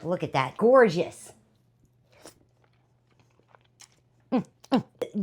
Look at that. Gorgeous.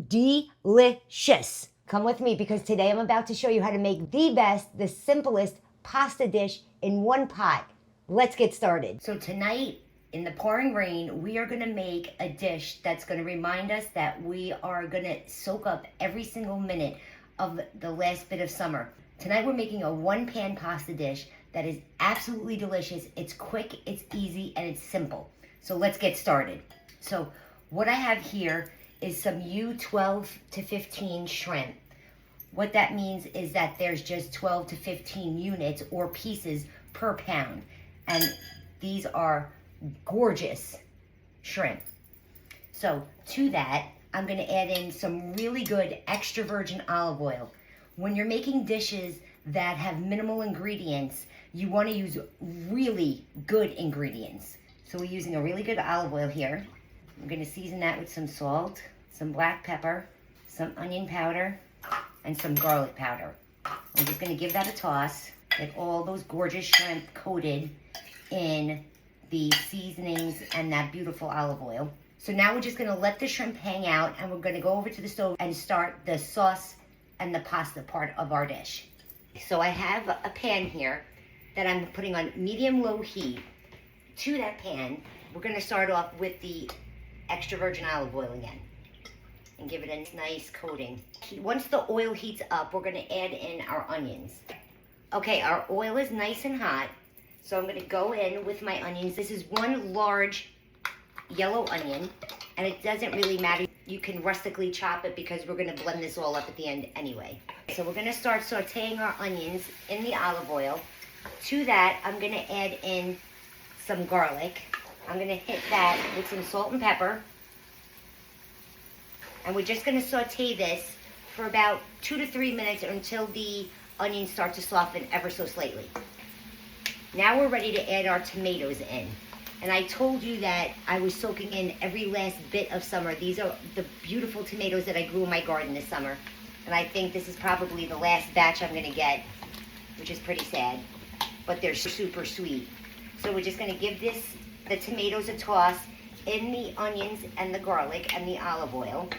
Delicious. Come with me because today I'm about to show you how to make the best, the simplest pasta dish in one pot. Let's get started. So tonight, in the pouring rain, we are gonna make a dish that's gonna remind us that we are gonna soak up every single minute of the last bit of summer. Tonight we're making a one-pan pasta dish that is absolutely delicious. It's quick, it's easy, and it's simple. So let's get started. So what I have here is some U12 to 15 shrimp. What that means is that there's just 12 to 15 units or pieces per pound. And these are gorgeous shrimp. So to that, I'm gonna add in some really good extra virgin olive oil. When you're making dishes that have minimal ingredients, you wanna use really good ingredients. So we're using a really good olive oil here. I'm gonna season that with some salt, some black pepper, some onion powder, and some garlic powder. I'm just gonna give that a toss, get all those gorgeous shrimp coated in the seasonings and that beautiful olive oil. So now we're just gonna let the shrimp hang out and we're gonna go over to the stove and start the sauce and the pasta part of our dish. So I have a pan here that I'm putting on medium-low heat. To that pan, we're gonna start off with the extra virgin olive oil again and give it a nice coating. Once the oil heats up, we're gonna add in our onions. Okay, our oil is nice and hot, so I'm gonna go in with my onions. This is one large yellow onion, and it doesn't really matter. You can rustically chop it because we're gonna blend this all up at the end anyway. So we're gonna start sauteing our onions in the olive oil. To that, I'm gonna add in some garlic. I'm gonna hit that with some salt and pepper. And we're just gonna saute this for about 2 to 3 minutes until the onions start to soften ever so slightly. Now we're ready to add our tomatoes in. And I told you that I was soaking in every last bit of summer. These are the beautiful tomatoes that I grew in my garden this summer. And I think this is probably the last batch I'm gonna get, which is pretty sad, but they're super sweet. So we're just gonna give the tomatoes a toss in the onions and the garlic and the olive oil.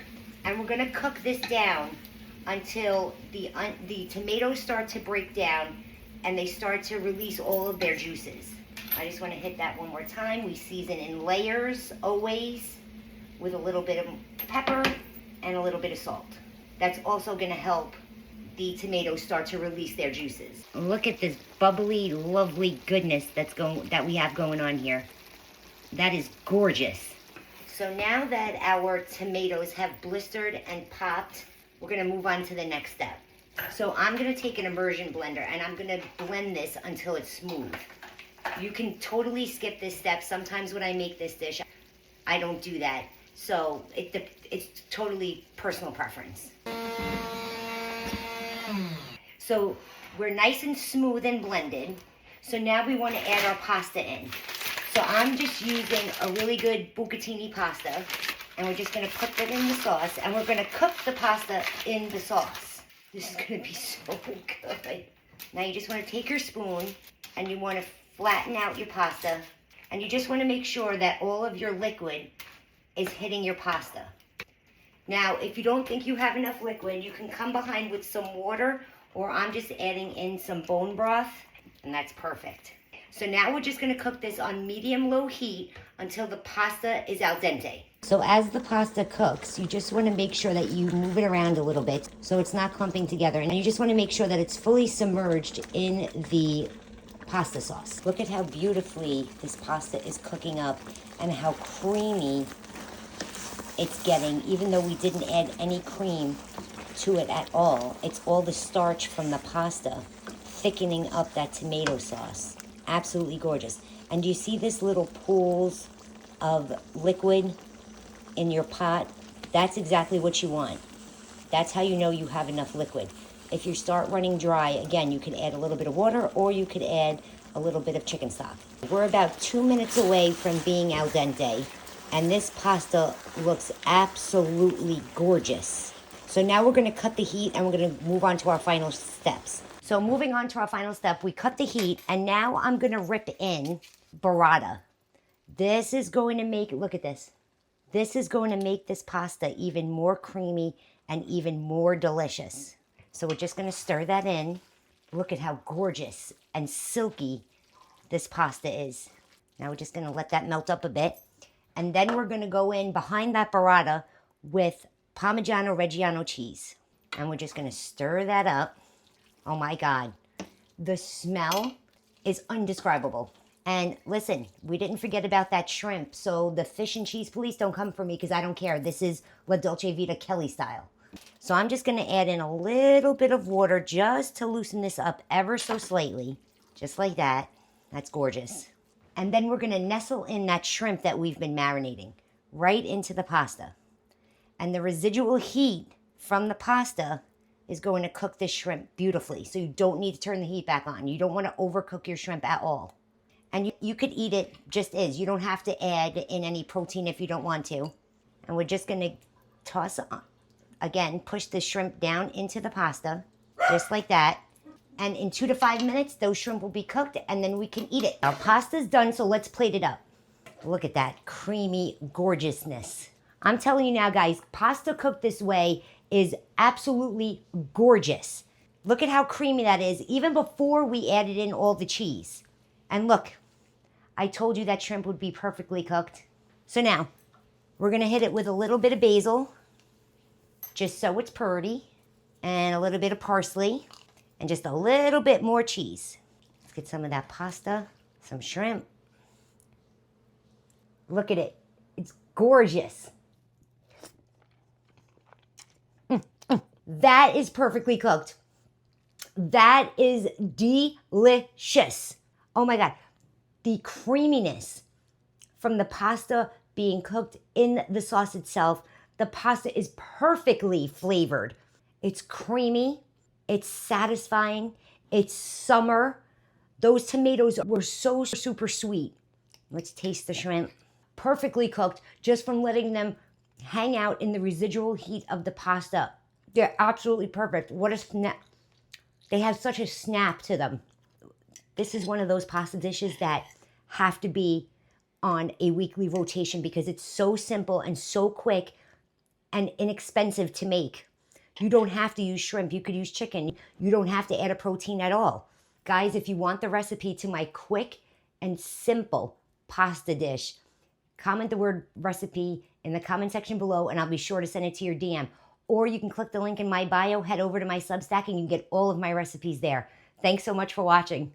And we're gonna cook this down until the tomatoes start to break down and they start to release all of their juices. I just wanna hit that one more time. We season in layers always with a little bit of pepper and a little bit of salt. That's also gonna help the tomatoes start to release their juices. Look at this bubbly, lovely goodness that we have going on here. That is gorgeous. So now that our tomatoes have blistered and popped, we're gonna move on to the next step. So I'm gonna take an immersion blender and I'm gonna blend this until it's smooth. You can totally skip this step. Sometimes when I make this dish, I don't do that. So it's totally personal preference. So we're nice and smooth and blended. So now we wanna add our pasta in. So I'm just using a really good bucatini pasta, and we're just gonna put that in the sauce, and we're gonna cook the pasta in the sauce. This is gonna be so good. Now you just wanna take your spoon, and you wanna flatten out your pasta, and you just wanna make sure that all of your liquid is hitting your pasta. Now, if you don't think you have enough liquid, you can come behind with some water, or I'm just adding in some bone broth, and that's perfect. So now we're just gonna cook this on medium-low heat until the pasta is al dente. So as the pasta cooks, you just wanna make sure that you move it around a little bit so it's not clumping together. And you just wanna make sure that it's fully submerged in the pasta sauce. Look at how beautifully this pasta is cooking up and how creamy it's getting, even though we didn't add any cream to it at all. It's all the starch from the pasta thickening up that tomato sauce. Absolutely gorgeous. And do you see this little pools of liquid in your pot? That's exactly what you want. That's how you know you have enough liquid. If you start running dry, again, you can add a little bit of water or you could add a little bit of chicken stock. We're about 2 minutes away from being al dente, and this pasta looks absolutely gorgeous. So now we're gonna cut the heat and we're gonna move on to our final steps. So moving on to our final step, we cut the heat, and now I'm gonna rip in burrata. This is going to make, look at this. This is going to make this pasta even more creamy and even more delicious. So we're just going to stir that in. Look at how gorgeous and silky this pasta is. Now we're just going to let that melt up a bit. And then we're going to go in behind that burrata with Parmigiano Reggiano cheese. And we're just going to stir that up. Oh my God. The smell is indescribable. And listen, we didn't forget about that shrimp. So the fish and cheese police, don't come for me because I don't care. This is La Dolce Vita Kelly style. So I'm just going to add in a little bit of water just to loosen this up ever so slightly. Just like that. That's gorgeous. And then we're going to nestle in that shrimp that we've been marinating right into the pasta. And the residual heat from the pasta is going to cook this shrimp beautifully. So you don't need to turn the heat back on. You don't want to overcook your shrimp at all. And you could eat it just as. You don't have to add in any protein if you don't want to. And we're just going to toss, again, push the shrimp down into the pasta, just like that. And in 2 to 5 minutes, those shrimp will be cooked, and then we can eat it. Our pasta's done, so let's plate it up. Look at that creamy gorgeousness. I'm telling you now, guys, pasta cooked this way is absolutely gorgeous. Look at how creamy that is, even before we added in all the cheese. And look, I told you that shrimp would be perfectly cooked. So now, we're going to hit it with a little bit of basil, just so it's pretty, and a little bit of parsley. And just a little bit more cheese. Let's get some of that pasta, some shrimp. Look at it. It's gorgeous. That is perfectly cooked. That is delicious. Oh my God. The creaminess from the pasta being cooked in the sauce itself. The pasta is perfectly flavored. It's creamy. It's satisfying. It's summer. Those tomatoes were so super sweet. Let's taste the shrimp. Perfectly cooked just from letting them hang out in the residual heat of the pasta. They're absolutely perfect. What a snap. They have such a snap to them. This is one of those pasta dishes that have to be on a weekly rotation because it's so simple and so quick and inexpensive to make. You don't have to use shrimp. You could use chicken. You don't have to add a protein at all. Guys, if you want the recipe to my quick and simple pasta dish, comment the word recipe in the comment section below and I'll be sure to send it to your DM. Or you can click the link in my bio, head over to my Substack, and you can get all of my recipes there. Thanks so much for watching.